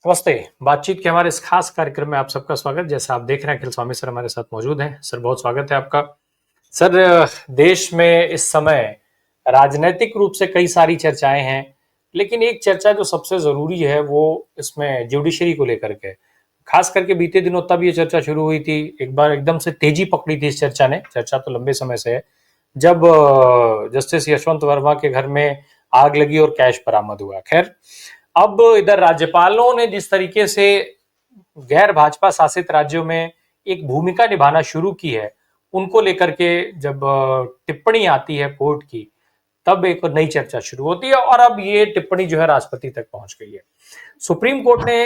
नमस्ते। बातचीत के हमारे इस खास कार्यक्रम में आप सबका स्वागत। जैसा आप देख रहे हैं, अखिल स्वामी सर हमारे साथ मौजूद हैं। सर, बहुत स्वागत है आपका। सर, देश में इस समय राजनैतिक रूप से कई सारी चर्चाएं हैं, लेकिन एक चर्चा जो सबसे जरूरी है वो इसमें जुडिशरी को लेकर के, खास करके बीते दिनों तब ये चर्चा शुरू हुई थी। एक बार एकदम से तेजी पकड़ी थी इस चर्चा ने। चर्चा तो लंबे समय से है, जब जस्टिस यशवंत वर्मा के घर में आग लगी और कैश बरामद हुआ। खैर, अब इधर राज्यपालों ने जिस तरीके से गैर भाजपा शासित राज्यों में एक भूमिका निभाना शुरू की है, उनको लेकर के जब टिप्पणी आती है कोर्ट की, तब एक नई चर्चा शुरू होती है और अब ये टिप्पणी जो है राष्ट्रपति तक पहुंच गई है। सुप्रीम कोर्ट ने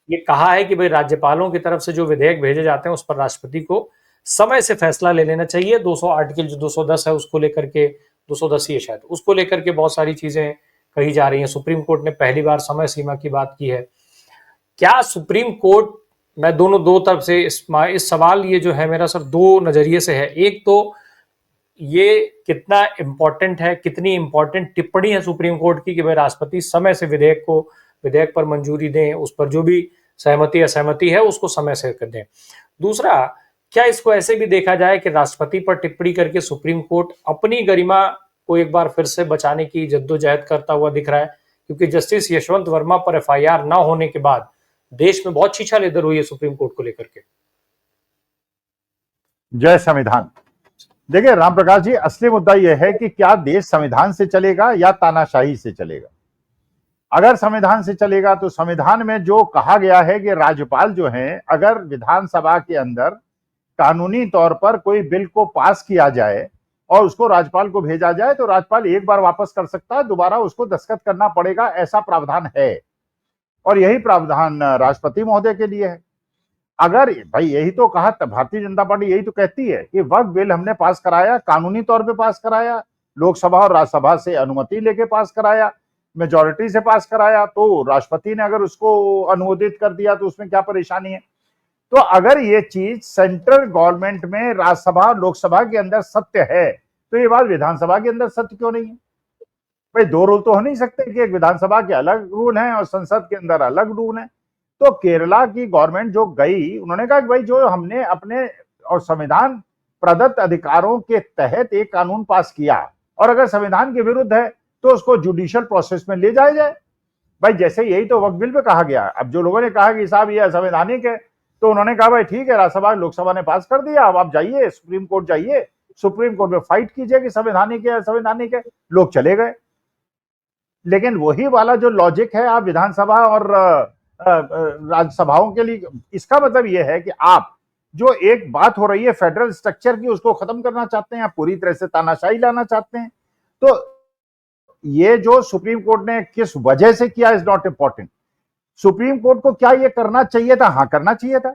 ये कहा है कि भाई राज्यपालों की तरफ से जो विधेयक भेजे जाते हैं उस पर राष्ट्रपति को समय से फैसला ले लेना चाहिए। 200 आर्टिकल जो 210 है उसको लेकर के, 210 ही है शायद, उसको लेकर के बहुत सारी चीजें कही जा रही हैं। सुप्रीम कोर्ट ने पहली बार समय सीमा की बात की है। क्या सुप्रीम कोर्ट, मैं दोनों दो तरफ से इस सवाल ये जो है मेरा सर दो नजरिए से है। एक तो ये कितना इंपॉर्टेंट है, कितनी इंपॉर्टेंट टिप्पणी है सुप्रीम कोर्ट की कि भाई राष्ट्रपति समय से विधेयक पर मंजूरी दें, उस पर जो भी सहमति असहमति है उसको समय से कर दें। दूसरा, क्या इसको ऐसे भी देखा जाए कि राष्ट्रपति पर टिप्पणी करके सुप्रीम कोर्ट अपनी गरिमा को एक बार फिर से बचाने की जद्दोजहद करता हुआ दिख रहा है? क्योंकि जस्टिस यशवंत वर्मा पर एफआईआर ना होने के बाद देश में बहुत छीछा लेदर हुई है सुप्रीम कोर्ट को लेकर के। जय संविधान। देखिए राम प्रकाश जी, असली मुद्दा यह है कि क्या देश संविधान से चलेगा या तानाशाही से चलेगा। अगर संविधान से चलेगा तो संविधान में जो कहा गया है कि राज्यपाल जो हैं, अगर विधानसभा के अंदर कानूनी तौर पर कोई बिल को पास किया जाए और उसको राज्यपाल को भेजा जाए तो राज्यपाल एक बार वापस कर सकता है, दोबारा उसको दस्तखत करना पड़ेगा, ऐसा प्रावधान है। और यही प्रावधान राष्ट्रपति महोदय के लिए है। अगर भाई यही तो कहा, भारतीय जनता पार्टी यही तो कहती है कि वक्फ बिल हमने पास कराया, कानूनी तौर पे पास कराया, लोकसभा और राज्यसभा से अनुमति लेके पास कराया, मेजोरिटी से पास कराया, तो राष्ट्रपति ने अगर उसको अनुमोदित कर दिया तो उसमें क्या परेशानी है। तो अगर ये चीज सेंट्रल गवर्नमेंट में राज्यसभा लोकसभा के अंदर सत्य है तो ये बात विधानसभा के अंदर सत्य क्यों नहीं है। भाई दो रूल तो हो नहीं सकते कि एक विधानसभा के अलग रूल हैं और संसद के अंदर अलग रूल हैं। तो केरला की गवर्नमेंट जो गई, उन्होंने कहा कि भाई जो हमने अपने और संविधान प्रदत्त अधिकारों के तहत एक कानून पास किया और अगर संविधान के विरुद्ध है तो उसको जुडिशियल प्रोसेस में ले जाया जाए। भाई जैसे यही तो वक्फ बिल पे कहा गया। अब जो लोगों ने कहा कि साहब ये असंवैधानिक है, तो उन्होंने कहा भाई ठीक है, राज्यसभा लोकसभा ने पास कर दिया, अब आप जाइए सुप्रीम कोर्ट, जाइए सुप्रीम कोर्ट में फाइट कीजिए कि संवैधानिक है असंवैधानिक है। लोग चले गए। लेकिन वही वाला जो लॉजिक है आप विधानसभा और राज्यसभाओं के लिए, इसका मतलब यह है कि आप जो एक बात हो रही है फेडरल स्ट्रक्चर की, उसको खत्म करना चाहते हैं, आप पूरी तरह से तानाशाही लाना चाहते हैं। तो ये जो सुप्रीम कोर्ट ने किस वजह से किया is not important. Supreme court को क्या ये करना चाहिए था? हाँ, करना चाहिए था।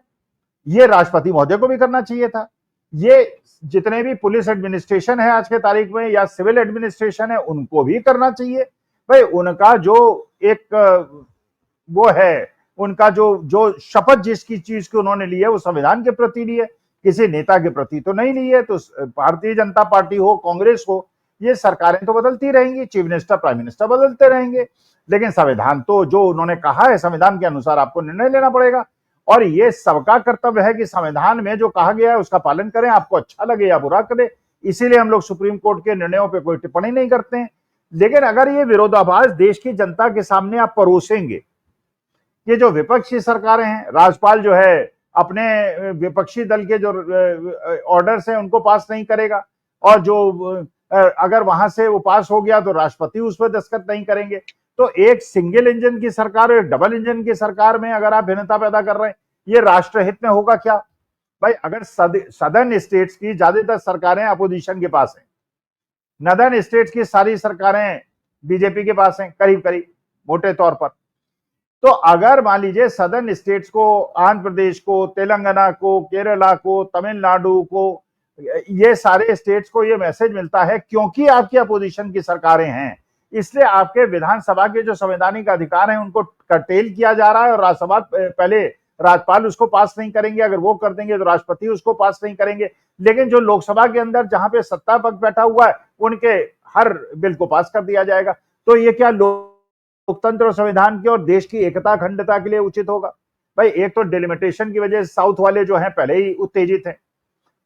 ये राष्ट्रपति महोदय को भी करना चाहिए था। ये जितने भी पुलिस एडमिनिस्ट्रेशन है आज के तारीख में या सिविल एडमिनिस्ट्रेशन है उनको भी करना चाहिए। भाई उनका जो एक वो है, उनका जो जो शपथ जिसकी चीज की उन्होंने ली है वो संविधान के प्रति ली है, किसी नेता के प्रति तो नहीं ली है। तो भारतीय जनता पार्टी हो, कांग्रेस हो, ये सरकारें तो बदलती रहेंगी, चीफ मिनिस्टर प्राइम मिनिस्टर बदलते रहेंगे, लेकिन संविधान तो जो उन्होंने कहा है संविधान के अनुसार आपको निर्णय लेना पड़ेगा। और ये सबका कर्तव्य है कि संविधान में जो कहा गया है उसका पालन करें, आपको अच्छा लगे या बुरा करे। इसीलिए हम लोग सुप्रीम कोर्ट के निर्णयों पर कोई टिप्पणी नहीं करते हैं। लेकिन अगर ये विरोधाभास देश की जनता के सामने आप परोसेंगे, ये जो विपक्षी सरकारें हैं, राज्यपाल जो है अपने विपक्षी दल के जो ऑर्डर्स हैं उनको पास नहीं करेगा, और जो अगर वहां से वो पास हो गया तो राष्ट्रपति उस पर दस्तखत नहीं करेंगे। तो एक सिंगल इंजन की सरकार और एक डबल इंजन की सरकार में अगर आप भिन्नता पैदा कर रहे हैं, ये राष्ट्रहित में होगा क्या? भाई अगर सदर्न स्टेट्स की ज्यादातर सरकारें अपोजिशन के पास हैं, नदर्न स्टेट्स की सारी सरकारें बीजेपी के पास हैं करीब करीब मोटे तौर पर। तो अगर मान लीजिए सदर्न स्टेट्स को, आंध्र प्रदेश को, तेलंगाना को, केरला को, तमिलनाडु को, ये सारे स्टेट्स को ये मैसेज मिलता है क्योंकि आपकी अपोजिशन की सरकारें हैं, इसलिए आपके विधानसभा के जो संवैधानिक अधिकार हैं उनको कर्टेल किया जा रहा है। और राज्यसभा पहले राज्यपाल उसको पास नहीं करेंगे, अगर वो कर देंगे तो राष्ट्रपति उसको पास नहीं करेंगे। लेकिन जो लोकसभा के अंदर जहां पे सत्ता पक्ष बैठा हुआ है उनके हर बिल को पास कर दिया जाएगा। तो ये क्या लोग लोकतंत्र और संविधान के और देश की एकता अखंडता के लिए उचित होगा? भाई एक तो डिलिमिटेशन की वजह से साउथ वाले जो हैं पहले ही उत्तेजित हैं,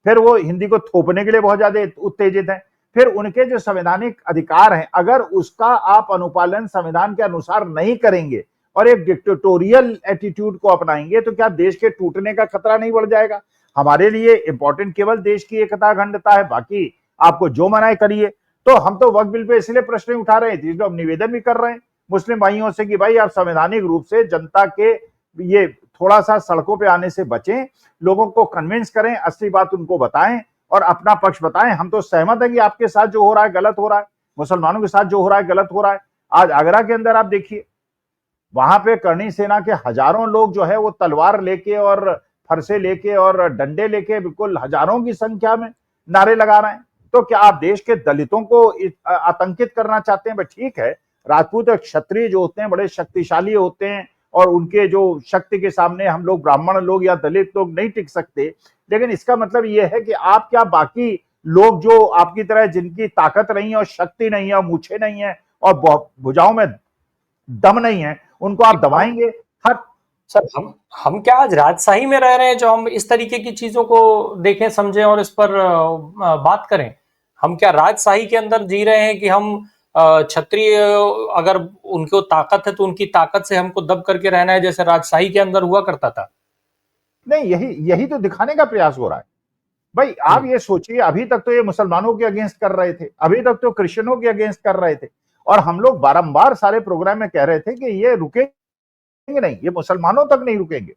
फिर वो हिंदी को थोपने के लिए बहुत ज्यादा उत्तेजित हैं, फिर उनके जो संवैधानिक अधिकार हैं अगर उसका आप अनुपालन संविधान के अनुसार नहीं करेंगे और एक डिक्टेटोरियल एटीट्यूड को अपनाएंगे तो क्या देश के टूटने का खतरा नहीं बढ़ जाएगा? हमारे लिए इंपॉर्टेंट केवल देश की एकता अखंडता है, बाकी आपको जो मनाए करिए। तो हम तो वक्फ बिल पे इसलिए प्रश्न उठा रहे थे, हम निवेदन भी कर रहे हैं मुस्लिम भाइयों से कि भाई आप संवैधानिक रूप से जनता के ये थोड़ा सा सड़कों पे आने से बचें, लोगों को कन्विंस करें, असली बात उनको बताएं और अपना पक्ष बताएं। हम तो सहमत हैं कि आपके साथ जो हो रहा है गलत हो रहा है, मुसलमानों के साथ जो हो रहा है गलत हो रहा है। आज आगरा के अंदर आप देखिए, वहां पे करणी सेना के हजारों लोग जो है वो तलवार लेके और फरसे लेके और डंडे लेके बिल्कुल हजारों की संख्या में नारे लगा रहे हैं। तो क्या आप देश के दलितों को आतंकित करना चाहते हैं? भाई ठीक है, राजपूत और क्षत्रिय जो होते हैं बड़े शक्तिशाली होते हैं और उनके जो शक्ति के सामने हम लोग ब्राह्मण लोग या दलित लोग नहीं टिक सकते, लेकिन इसका मतलब यह है कि आप क्या बाकी लोग जो आपकी तरह जिनकी ताकत नहीं है और शक्ति नहीं है और मूछे नहीं है और भुजाओं में दम नहीं है, उनको आप दबाएंगे? हर सर हम क्या आज राजशाही में रह रहे हैं जो हम इस तरीके की चीजों को देखें समझें और इस पर बात करें? हम क्या राजशाही के अंदर जी रहे हैं कि हम क्षत्रिय अगर उनको ताकत है तो उनकी ताकत से हमको दब करके रहना है जैसे राजशाही के अंदर हुआ करता था? नहीं, यही तो दिखाने का प्रयास हो रहा है। भाई आप ये सोचिए, अभी तक तो ये मुसलमानों के अगेंस्ट कर रहे थे, अभी तक तो क्रिश्चियनों के अगेंस्ट कर रहे थे और हम लोग बारंबार सारे प्रोग्राम में कह रहे थे कि ये रुकेंगे नहीं, ये मुसलमानों तक नहीं रुकेंगे,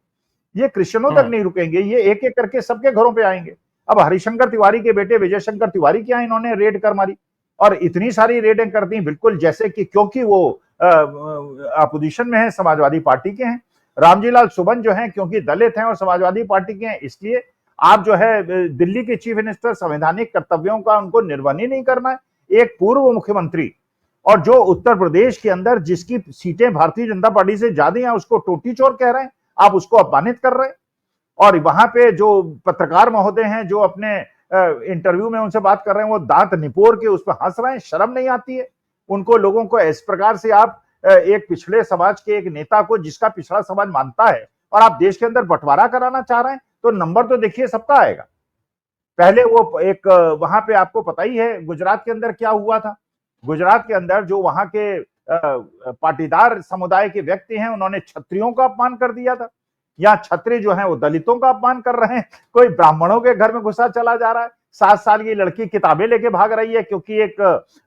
ये क्रिश्चियनों तक नहीं रुकेंगे, ये एक एक करके सबके घरों पे आएंगे। अब हरिशंकर तिवारी के बेटे विजय शंकर तिवारी क्या इन्होंने रेड कर मारी और इतनी सारी रेडें कर दी बिल्कुल जैसे कि, क्योंकि वो अपोजिशन में है, समाजवादी पार्टी के हैं। रामजीलाल सुमन जो हैं क्योंकि दलित हैं और समाजवादी पार्टी के हैं, इसलिए आप जो है दिल्ली के चीफ मिनिस्टर संवैधानिक कर्तव्यों का उनको निर्वहन ही नहीं करना है। एक पूर्व मुख्यमंत्री और जो उत्तर प्रदेश के अंदर जिसकी सीटें भारतीय जनता पार्टी से ज्यादा हैं उसको टोटी चोर कह रहे हैं, आप उसको अपमानित कर रहे हैं। और वहां पे जो पत्रकार महोदय हैं जो अपने इंटरव्यू में उनसे बात कर रहे हैं वो दांत निपोर के उस पर हंस रहे हैं, शर्म नहीं आती है उनको? लोगों को इस प्रकार से आप एक पिछड़े समाज के एक नेता को जिसका पिछड़ा समाज मानता है और आप देश के अंदर बंटवारा कराना चाह रहे हैं, तो नंबर तो देखिए सबका आएगा। पहले वो एक वहां पे आपको पता ही है गुजरात के अंदर क्या हुआ था। गुजरात के अंदर जो वहां के पाटीदार समुदाय के व्यक्ति हैं उन्होंने क्षत्रियों का अपमान कर दिया था। या क्षत्रिय जो है वो दलितों का अपमान कर रहे हैं, कोई ब्राह्मणों के घर में घुसा चला जा रहा है, 7 साल की लड़की किताबें लेके भाग रही है क्योंकि एक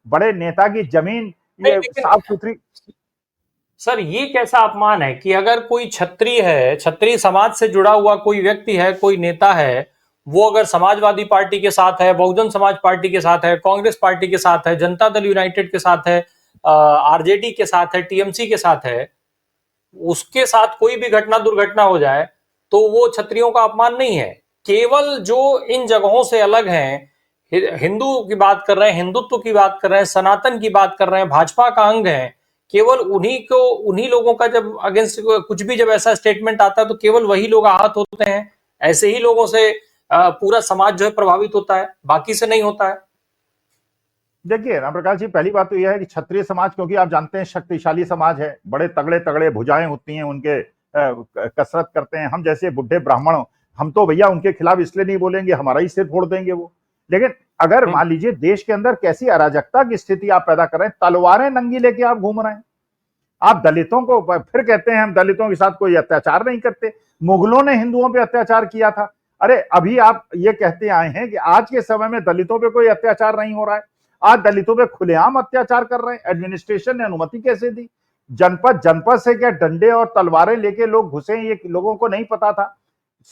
बड़े नेता की जमीन ये साफ सुथरी। सर ये कैसा अपमान है कि अगर कोई क्षत्रिय है, क्षत्रिय समाज से जुड़ा हुआ कोई व्यक्ति है, कोई नेता है, वो अगर समाजवादी पार्टी के साथ है, बहुजन समाज पार्टी के साथ है, कांग्रेस पार्टी के साथ है, जनता दल यूनाइटेड के साथ है, आरजेडी के साथ है, टीएमसी के साथ है, उसके साथ कोई भी घटना दुर्घटना हो जाए तो वो क्षत्रियों का अपमान नहीं है। केवल जो इन जगहों से अलग हैं, हिंदू की बात कर रहे हैं, हिंदुत्व की बात कर रहे हैं, सनातन की बात कर रहे हैं, भाजपा का अंग है, केवल उन्हीं लोगों का जब अगेंस्ट कुछ भी जब ऐसा स्टेटमेंट आता है तो केवल वही लोग आहत होते हैं। ऐसे ही लोगों से पूरा समाज जो है प्रभावित होता है, बाकी से नहीं होता है। देखिए राम प्रकाश जी, पहली बात तो यह है कि क्षत्रिय समाज क्योंकि आप जानते हैं शक्तिशाली समाज है, बड़े तगड़े तगड़े भुजाएं होती हैं उनके, कसरत करते हैं। हम जैसे बुढ़े ब्राह्मण हम तो भैया उनके खिलाफ इसलिए नहीं बोलेंगे, हमारा ही सिर फोड़ देंगे वो। लेकिन अगर मान लीजिए देश के अंदर कैसी अराजकता की स्थिति आप पैदा कर रहे हैं, तलवारें नंगी लेके आप घूम रहे हैं, आप दलितों को फिर कहते हैं हम दलितों के साथ कोई अत्याचार नहीं करते, मुगलों ने हिंदुओं पे अत्याचार किया था। अरे अभी आप ये कहते आए हैं कि आज के समय में दलितों पे कोई अत्याचार नहीं हो रहा है, आज दलितों पे खुलेआम अत्याचार कर रहे हैं। एडमिनिस्ट्रेशन ने अनुमति कैसे दी? जनपद जनपद से क्या डंडे और तलवारें लेके लोग घुसे, ये लोगों को नहीं पता था?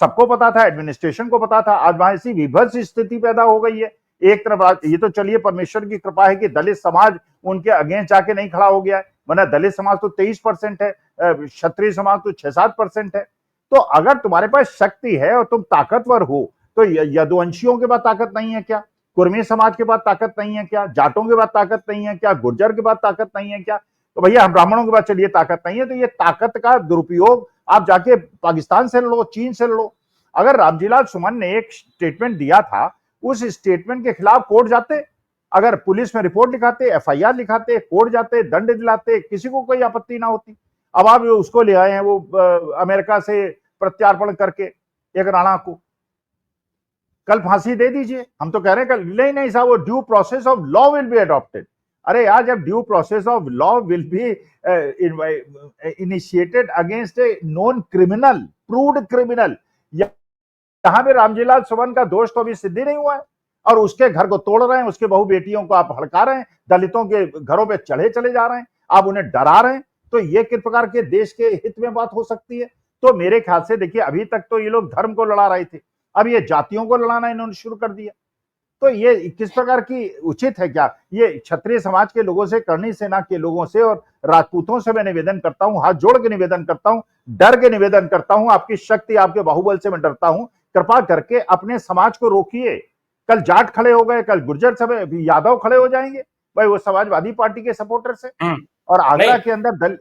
सबको पता था, एडमिनिस्ट्रेशन को पता था। आज वहां ऐसी विभत्स स्थिति पैदा हो गई है। एक तरफ ये तो चलिए परमेश्वर की कृपा है कि दलित समाज उनके अगेंस्ट जाके नहीं खड़ा हो गया है, वरना दलित समाज तो 23% है, क्षत्रिय समाज तो 6-7% है। तो अगर तुम्हारे पास शक्ति है और तुम ताकतवर हो तो यदुवंशियों के पास ताकत नहीं है क्या? कुर्मी समाज के पास ताकत नहीं है क्या? जाटों के पास ताकत नहीं है क्या? गुर्जर के पास ताकत नहीं है क्या? तो भैया हम ब्राह्मणों के पास चलिए ताकत नहीं है, तो ये ताकत का दुरुपयोग आप जाके पाकिस्तान से लड़ो, चीन से लड़ो। अगर रामजीलाल सुमन ने एक स्टेटमेंट दिया था, उस स्टेटमेंट के खिलाफ कोर्ट जाते, अगर पुलिस में रिपोर्ट लिखाते, एफआईआर लिखाते, कोर्ट जाते, दंड दिलाते, किसी को कोई आपत्ति ना होती। अब आप उसको ले आए हैं वो अमेरिका से प्रत्यार्पण करके एक राणा को, कल फांसी दे दीजिए। हम तो कह रहे हैं कल नहीं नहीं साहब, वो due process of law will be adopted. अरे यार, जब due process of law will be initiated against a non criminal, proved criminal, यहां पे रामजीलाल सुमन का दोष तो अभी सिद्धि नहीं हुआ है और उसके घर को तोड़ रहे हैं, उसके बहू बेटियों को आप हड़का रहे हैं, दलितों के घरों पे चढ़े चले जा रहे हैं, आप उन्हें डरा रहे हैं। तो ये किस प्रकार के देश के हित में बात हो सकती है? तो मेरे ख्याल से देखिए, अभी तक तो ये लोग धर्म को लड़ा रहे थे, अब ये जातियों को लड़ाना इन्होंने शुरू कर दिया। तो ये किस प्रकार की उचित है? क्या ये क्षत्रिय समाज के लोगों से, करणी सेना के लोगों से और राजपूतों से मैं निवेदन करता हूं, हाथ जोड़ के निवेदन करता हूं, डर के निवेदन करता हूं, आपकी शक्ति, आपके बाहुबल से मैं डरता हूं, कृपा करके अपने समाज को रोकिए। कल जाट खड़े हो गए, कल गुर्जर सब यादव खड़े हो जाएंगे भाई, वो समाजवादी पार्टी के सपोर्टर से। और आगरा के अंदर दल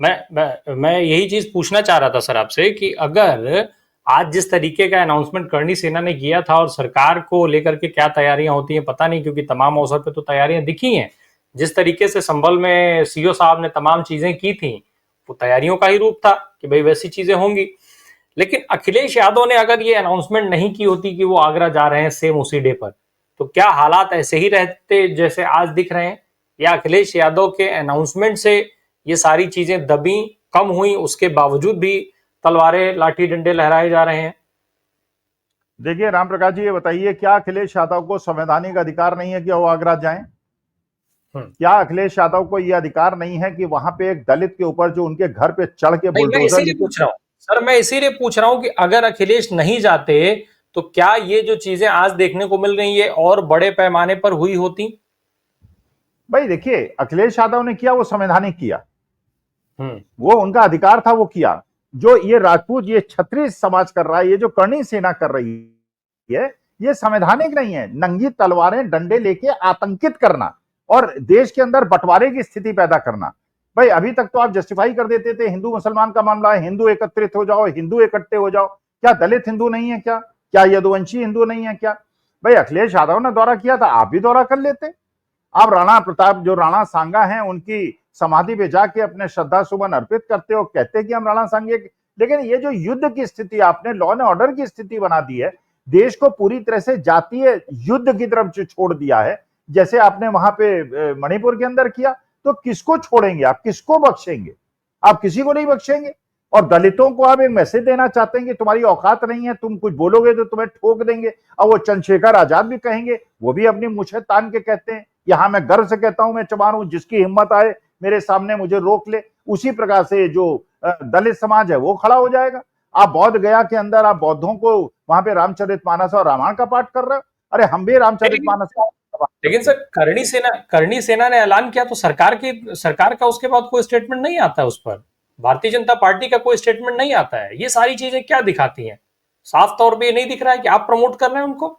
मैं यही चीज पूछना चाह रहा था सर आपसे कि अगर आज जिस तरीके का अनाउंसमेंट करणी सेना ने किया था और सरकार को लेकर के क्या तैयारियां होती हैं पता नहीं, क्योंकि तमाम अवसर पे तो तैयारियां दिखी हैं। जिस तरीके से संभल में सीओ साहब ने तमाम चीजें की थी, वो तैयारियों का ही रूप था कि भाई वैसी चीजें होंगी। लेकिन अखिलेश यादव ने अगर ये अनाउंसमेंट नहीं की होती कि वो आगरा जा रहे हैं सेम उसी डे पर, तो क्या हालात ऐसे ही रहते जैसे आज दिख रहे हैं, या अखिलेश यादव के अनाउंसमेंट से ये सारी चीजें दबी, कम हुई, उसके बावजूद भी तलवारें लाठी डंडे लहराए जा रहे हैं? देखिए राम प्रकाश जी, ये बताइए, क्या अखिलेश यादव को संवैधानिक अधिकार नहीं है कि वो आगरा जाएं? क्या अखिलेश यादव को यह अधिकार नहीं है कि वहां पे एक दलित के ऊपर जो उनके घर पे चढ़ के बुलडोजर इसीलिए पूछ रहा हूं सर, मैं इसीलिए पूछ रहा हूं कि अगर अखिलेश नहीं जाते तो क्या ये जो चीजें आज देखने को मिल रही है और बड़े पैमाने पर हुई होती? भाई देखिए, अखिलेश यादव ने किया वो संवैधानिक किया, वो उनका अधिकार था, वो किया। जो ये राजपूत, ये क्षत्रिय समाज कर रहा है, ये जो करणी सेना कर रही है, ये संवैधानिक नहीं है। नंगी तलवारें डंडे लेके आतंकित करना और देश के अंदर बंटवारे की स्थिति पैदा करना। भाई अभी तक तो आप जस्टिफाई कर देते थे, हिंदू मुसलमान का मामला है, हिंदू एकत्रित हो जाओ, हिंदू इकट्ठे हो जाओ। क्या दलित हिंदू नहीं है? क्या यदुवंशी हिंदू नहीं है? क्या भाई अखिलेश यादव ने दौरा किया था, आप भी दौरा कर लेते। आप राणा प्रताप, जो राणा सांगा हैं, उनकी समाधि पे जाके अपने श्रद्धा सुमन अर्पित करते हो, कहते कि हम राणा सांगे। लेकिन ये जो युद्ध की स्थिति, आपने लॉ एंड ऑर्डर की स्थिति बना दी है, देश को पूरी तरह से जातीय युद्ध की तरफ छोड़ दिया है, जैसे आपने वहां पे मणिपुर के अंदर किया। तो किसको छोड़ेंगे आप? किसको बख्शेंगे? आप किसी को नहीं बख्शेंगे। और दलितों को आप एक मैसेज देना चाहते हैं कि तुम्हारी औकात नहीं है, तुम कुछ बोलोगे तो तुम्हें ठोक देंगे। अब वो चंद्रशेखर आजाद भी कहेंगे, वो भी अपनी मुछे तान के कहते हैं, यहां मैं गर्व से कहता हूं मैं चमार हूं, जिसकी हिम्मत आए मेरे सामने मुझे रोक ले। उसी प्रकार से जो दलित समाज है वो खड़ा हो जाएगा। आप बौद्ध गया के अंदर आप बौद्धों को वहां पे रामचरितमानस और रामायण का पाठ कर रहे हो। अरे हम भी रामचरितमानस का। लेकिन सर, करणी सेना ने ऐलान किया तो सरकार का उसके बाद कोई स्टेटमेंट नहीं आता है, उस पर भारतीय जनता पार्टी का कोई स्टेटमेंट नहीं आता है। ये सारी चीजें क्या दिखाती हैं? साफ तौर पे ये नहीं दिख रहा है कि आप प्रमोट कर रहे हैं उनको?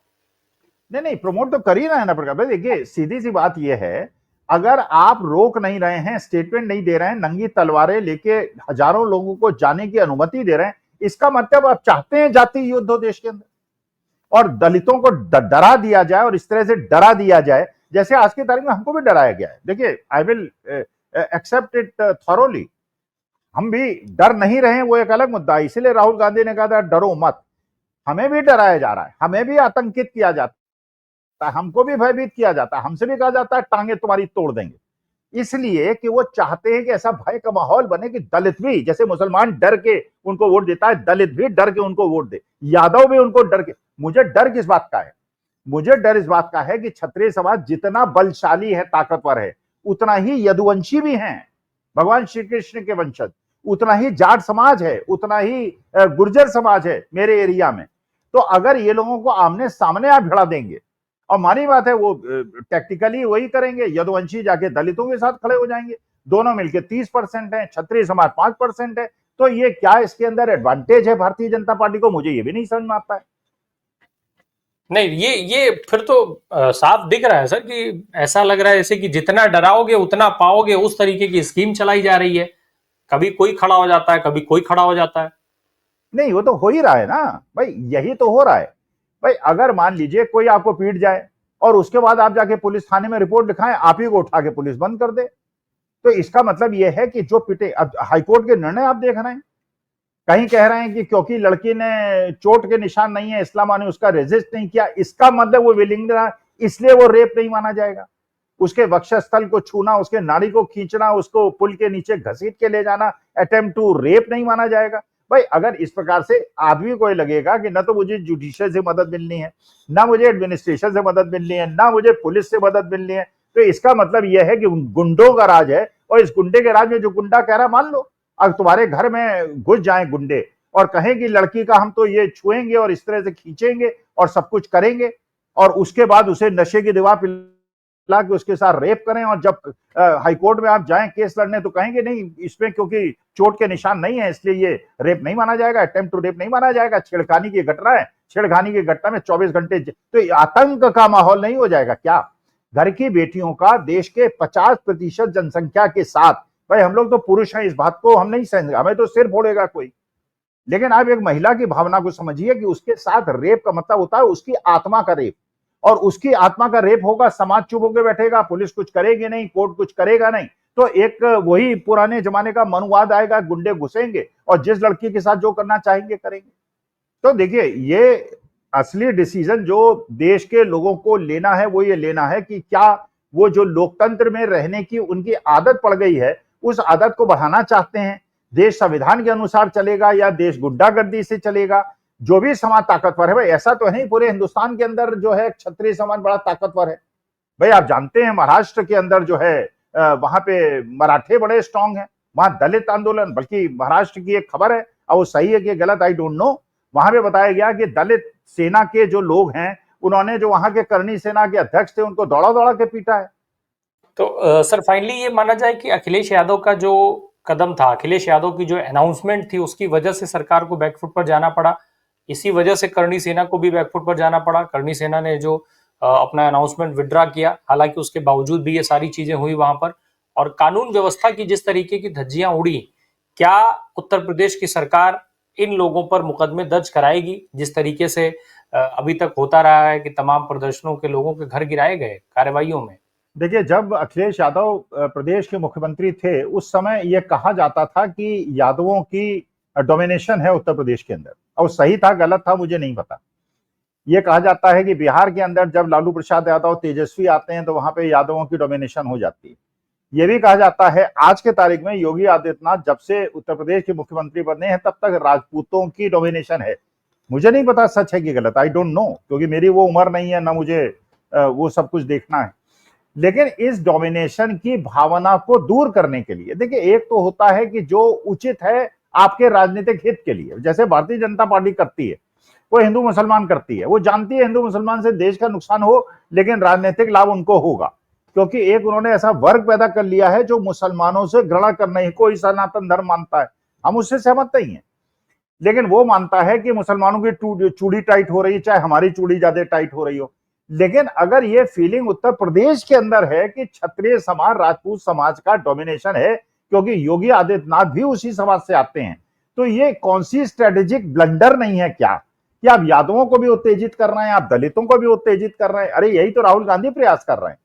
नहीं, प्रमोट तो कर ही रहे हैं ना प्रकाश भाई। देखिए सीधी सी बात यह है, अगर आप रोक नहीं रहे हैं, स्टेटमेंट नहीं दे रहे हैं, नंगी तलवारें लेके हजारों लोगों को जाने की अनुमति दे रहे हैं, इसका मतलब आप चाहते हैं जातीय युद्ध हो देश के अंदर और दलितों को डरा दिया जाए। और इस तरह से डरा दिया जाए जैसे आज की तारीख में हमको भी डराया गया है। देखिए, I will accept it thoroughly, हम भी डर नहीं रहे, वो एक अलग मुद्दा है। इसलिए राहुल गांधी ने कहा था डरो मत। हमें भी डराया जा रहा है, हमें भी आतंकित किया जाता है, हमको भी भयभीत किया जाता है, हमसे भी कहा जाता है टांगे तुम्हारी तोड़ देंगे। इसलिए कि वो चाहते हैं कि ऐसा भय का माहौल बने कि दलित भी, जैसे मुसलमान डर के उनको वोट देता है, दलित भी डर के उनको वोट दे, यादव भी उनको डर के। मुझे डर किस बात का है? मुझे डर इस बात का है कि क्षत्रिय समाज जितना बलशाली है, ताकतवर है, उतना ही यदुवंशी भी हैं, भगवान श्री कृष्ण के वंशज, उतना ही जाट समाज है, उतना ही गुर्जर समाज है मेरे एरिया में। तो अगर ये लोगों को आमने सामने आप भिड़ा देंगे, और मानी बात है वो टैक्टिकली वही करेंगे, यदुवंशी जाके दलितों के साथ खड़े हो जाएंगे, दोनों मिलके 30% है, क्षत्रिय समाज 5% है। तो ये क्या इसके अंदर एडवांटेज है भारतीय जनता पार्टी को? मुझे ये भी नहीं समझ में आता है। नहीं, ये फिर तो साफ दिख रहा है सर कि ऐसा लग रहा है जैसे कि जितना डराओगे उतना पाओगे, उस तरीके की स्कीम चलाई जा रही है। कभी कोई खड़ा हो जाता है, कभी कोई खड़ा हो जाता है। नहीं, वो तो हो ही रहा है ना भाई, यही तो हो रहा है भाई। अगर मान लीजिए कोई आपको पीट जाए, और उसके बाद आप जाके पुलिस थाने में रिपोर्ट लिखाएं, आप ही को उठा के पुलिस बंद कर दे। तो इसका मतलब यह है कि जो पिटे, अब हाईकोर्ट के निर्णय आप देख रहे हैं, कहीं कह रहे हैं कि क्योंकि लड़की ने चोट के निशान नहीं है, इस्लामा ने उसका रेजिस्ट नहीं किया, इसका मतलब वो विलिंग रहा, इसलिए वो रेप नहीं माना जाएगा। उसके वक्षस्थल को छूना, उसके नाड़ी को खींचना, उसको पुल के नीचे घसीट के ले जाना अटेम्प्ट टू रेप नहीं माना जाएगा। भाई अगर इस प्रकार से आदमी को लगेगा कि ना तो मुझे जुडिशियल से मदद मिलनी है, ना मुझे एडमिनिस्ट्रेशन से मदद मिलनी है, ना मुझे पुलिस से मदद मिलनी है, तो इसका मतलब यह है कि गुंडों का राज है, और इस गुंडे के राज में जो गुंडा कह रहा है, मान लो अगर तुम्हारे घर में घुस जाए गुंडे और कहें कि लड़की का हम तो ये छुएंगे और इस तरह से खींचेंगे और सब कुछ करेंगे, और उसके बाद उसे नशे की दवा पिला के उसके साथ रेप करें, और जब हाईकोर्ट में आप जाएं केस लड़ने तो कहेंगे नहीं इसमें क्योंकि चोट के निशान नहीं है इसलिए ये रेप नहीं माना जाएगा, अटेम्प्ट टू रेप नहीं माना जाएगा, छेड़खानी की घटना है, छेड़खानी की घटना में 24 घंटे, तो आतंक का माहौल नहीं हो जाएगा क्या? घर की बेटियों का देश के 50% जनसंख्या के साथ, भाई हम लोग तो पुरुष हैं, इस बात को हम नहीं सहेंगे, हमें तो सिर फोड़ेगा कोई, लेकिन आप एक महिला की भावना को समझिए कि उसके साथ रेप का मतलब होता है उसकी आत्मा का रेप, और उसकी आत्मा का रेप होगा, समाज चुप होकर बैठेगा, पुलिस कुछ करेगी नहीं, कोर्ट कुछ करेगा नहीं, तो एक वही पुराने जमाने का मनुवाद आएगा, गुंडे घुसेंगे और जिस लड़की के साथ जो करना चाहेंगे करेंगे। तो देखिए ये असली डिसीजन जो देश के लोगों को लेना है वो ये लेना है कि क्या वो जो लोकतंत्र में रहने की उनकी आदत पड़ गई है उस आदत को बढ़ाना चाहते हैं, देश संविधान के अनुसार चलेगा या देश गुंडागर्दी से चलेगा। जो भी समाज ताकतवर है, भाई ऐसा तो नहीं पूरे हिंदुस्तान के अंदर जो है क्षत्रिय समाज बड़ा ताकतवर है, भाई आप जानते हैं महाराष्ट्र के अंदर जो है वहां पे मराठे बड़े स्ट्रांग हैं, वहां दलित आंदोलन, बल्कि महाराष्ट्र की एक खबर है, अब वो सही है कि गलत आई डोंट नो, वहां पे बताया गया कि दलित सेना के जो लोग हैं उन्होंने जो वहां के करनी सेना के अध्यक्ष थे उनको दौड़ा दौड़ा के पीटा है। तो सर फाइनली ये माना जाए कि अखिलेश यादव का जो कदम था, अखिलेश यादव की जो अनाउंसमेंट थी, उसकी वजह से सरकार को बैकफुट पर जाना पड़ा, इसी वजह से करनी सेना को भी बैकफुट पर जाना पड़ा। करनी सेना ने जो अपना अनाउंसमेंट विड्रा किया, हालांकि उसके बावजूद भी ये सारी चीजें हुई वहां पर, और कानून व्यवस्था की जिस तरीके की धज्जियां उड़ी, क्या उत्तर प्रदेश की सरकार इन लोगों पर मुकदमे दर्ज कराएगी जिस तरीके से अभी तक होता रहा है कि तमाम प्रदर्शनों के लोगों के घर गिराए गए कार्रवाइयों में? देखिए जब अखिलेश यादव प्रदेश के मुख्यमंत्री थे उस समय यह कहा जाता था कि यादवों की डोमिनेशन है उत्तर प्रदेश के अंदर, और सही था गलत था मुझे नहीं पता। यह कहा जाता है कि बिहार के अंदर जब लालू प्रसाद यादव तेजस्वी आते हैं तो वहां पे यादवों की डोमिनेशन हो जाती है। यह भी कहा जाता है आज के तारीख में योगी आदित्यनाथ जब से उत्तर प्रदेश के मुख्यमंत्री बने हैं तब तक राजपूतों की डोमिनेशन है। मुझे नहीं पता सच है कि गलत, आई डोंट नो, क्योंकि मेरी वो उम्र नहीं है ना मुझे वो सब कुछ देखना है। लेकिन इस डोमिनेशन की भावना को दूर करने के लिए देखिए एक तो होता है कि जो उचित है आपके राजनीतिक हित के लिए, जैसे भारतीय जनता पार्टी करती है, वो हिंदू मुसलमान करती है, वो जानती है हिंदू मुसलमान से देश का नुकसान हो लेकिन राजनीतिक लाभ उनको होगा, क्योंकि एक उन्होंने ऐसा वर्ग पैदा कर लिया है जो मुसलमानों से घृणा करने ही कोई सनातन धर्म मानता है, हम उससे सहमत नहीं है, लेकिन वो मानता है कि मुसलमानों की चूड़ी टाइट हो रही है चाहे हमारी चूड़ी ज्यादा टाइट हो रही हो। लेकिन अगर ये फीलिंग उत्तर प्रदेश के अंदर है कि क्षत्रिय समाज राजपूत समाज का डोमिनेशन है क्योंकि योगी आदित्यनाथ भी उसी समाज से आते हैं, तो ये कौन सी स्ट्रेटेजिक ब्लंडर नहीं है क्या कि आप यादवों को भी उत्तेजित कर रहे हैं, आप दलितों को भी उत्तेजित कर रहे हैं? अरे यही तो राहुल गांधी प्रयास कर रहे हैं,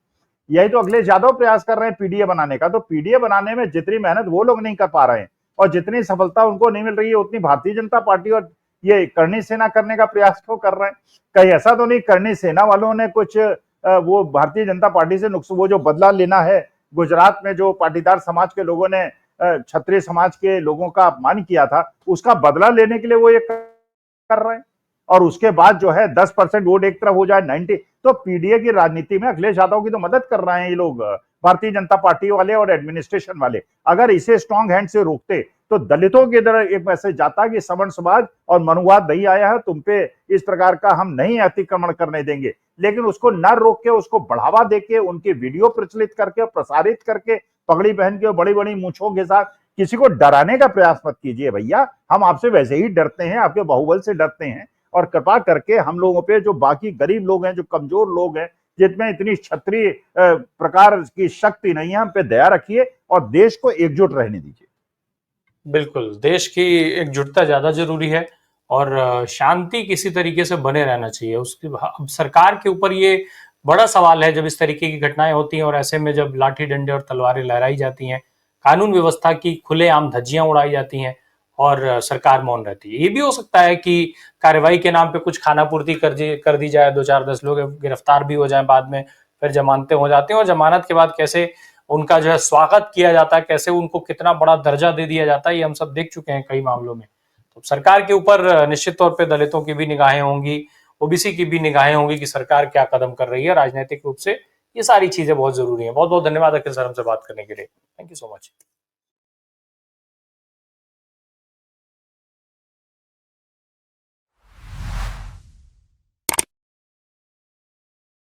यही तो अखिलेश यादव प्रयास कर रहे हैं पीडीए बनाने का। तो पीडीए बनाने में जितनी मेहनत वो लोग नहीं कर पा रहे हैं और जितनी सफलता उनको नहीं मिल रही है उतनी भारतीय जनता पार्टी और ये करनी सेना करने का प्रयास क्यों कर रहे हैं? कहीं ऐसा तो नहीं करनी सेना वालों ने कुछ वो भारतीय जनता पार्टी से वो जो बदला लेना है गुजरात में जो पाटीदार समाज के लोगों ने क्षत्रिय समाज के लोगों का अपमान किया था उसका बदला लेने के लिए वो ये कर रहे हैं, और उसके बाद जो है 10% वोट एक तरफ हो जाए 90, तो पीडीए की राजनीति में अखिलेश यादव की तो मदद कर रहे हैं ये लोग भारतीय जनता पार्टी वाले और एडमिनिस्ट्रेशन वाले। अगर इसे स्ट्रांग हैंड से रोकते तो दलितों की तरह एक मैसेज जाता कि सवर्ण समाज और मनुवाद नहीं आया है, तुम पे इस प्रकार का हम नहीं अतिक्रमण करने देंगे, लेकिन उसको न रोक के उसको बढ़ावा देके उनके वीडियो प्रचलित करके प्रसारित करके पगड़ी पहन के बड़ी बड़ी मूंछों के साथ किसी को डराने का प्रयास मत कीजिए भैया, हम आपसे वैसे ही डरते हैं, आपके बाहुबल से डरते हैं, और कृपा करके हम लोगों पे जो बाकी गरीब लोग हैं जो कमजोर लोग हैं जिनमें इतनी क्षत्रिय प्रकार की शक्ति नहीं है, हम पे दया रखिए और देश को एकजुट रहने दीजिए। बिल्कुल, देश की एकजुटता ज्यादा जरूरी है और शांति किसी तरीके से बने रहना चाहिए। उसकी अब सरकार के ऊपर ये बड़ा सवाल है जब इस तरीके की घटनाएं होती हैं और ऐसे में जब लाठी डंडे और तलवारें लहराई जाती हैं, कानून व्यवस्था की खुलेआम धज्जियां उड़ाई जाती हैं और सरकार मौन रहती है। ये भी हो सकता है कि कार्रवाई के नाम पे कुछ खानापूर्ति कर दी जाए, 2-4-10 लोग गिरफ्तार भी हो जाएं बाद में, फिर जमानतें हो जाती हैं और जमानत के बाद कैसे उनका जो है स्वागत किया जाता है, कैसे उनको कितना बड़ा दर्जा दे दिया जाता है, ये हम सब देख चुके हैं कई मामलों में। तो सरकार के ऊपर निश्चित तौर पे दलितों की भी निगाहें होंगी, ओबीसी की भी निगाहें होंगी कि सरकार क्या कदम कर रही है राजनीतिक रूप से। ये सारी चीजें बहुत जरूरी हैं। बहुत बहुत धन्यवाद अखिल सर हमसे बात करने के लिए। Thank you so much.